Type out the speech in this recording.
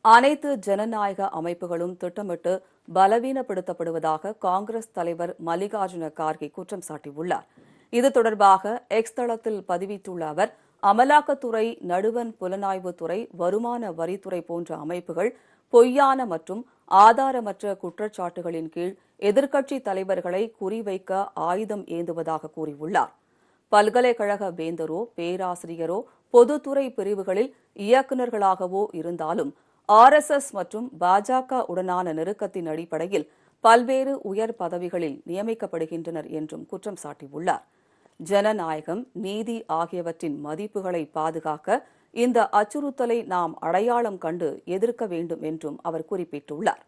அனைத்து ஜனநாயக அமைப்புகளும் திட்டமிட்டு பலவீனப்படுத்தப்படுவதாக காங்கிரஸ் தலைவர் மல்லிகார்ஜுன கார்கே குற்றம் சாட்டியுள்ளார். இது தொடர்பாக எக்ஸ் தளத்தில் பதிவிட்டுள்ள அவர், அமலாக்கத்துறை, நடுவண் புலனாய்வுத்துறை, வருமான வரித்துறை போன்ற அமைப்புகள் பொய்யான மற்றும் ஆதாரமற்ற குற்றச்சாட்டுகளின் கீழ் எதிர்க்கட்சித் தலைவர்களை குறிவைக்க ஆயுதம் ஏந்துவதாக கூறியுள்ளார். பல்கலைக்கழக வேந்தரோ, பேராசிரியரோ, பொதுத்துறை பிரிவுகளில் இயக்குநர்களாகவோ இருந்தாலும் RSS மற்றும் பாஜக உடனான நெருக்கத்தின் அடிப்படையில் பல்வேறு உயர் பதவிகளில் நியமிக்கப்படுகின்றனர் என்றும் குற்றம் சாட்டியுள்ளார். ஜனநாயகம், நீதி ஆகியவற்றின் மதிப்புகளை பாதுகாக்க இந்த அச்சுறுத்தலை நாம் அடையாளம் கண்டு எதிர்க்க வேண்டும் என்றும் அவர் குறிப்பிட்டுள்ளார்.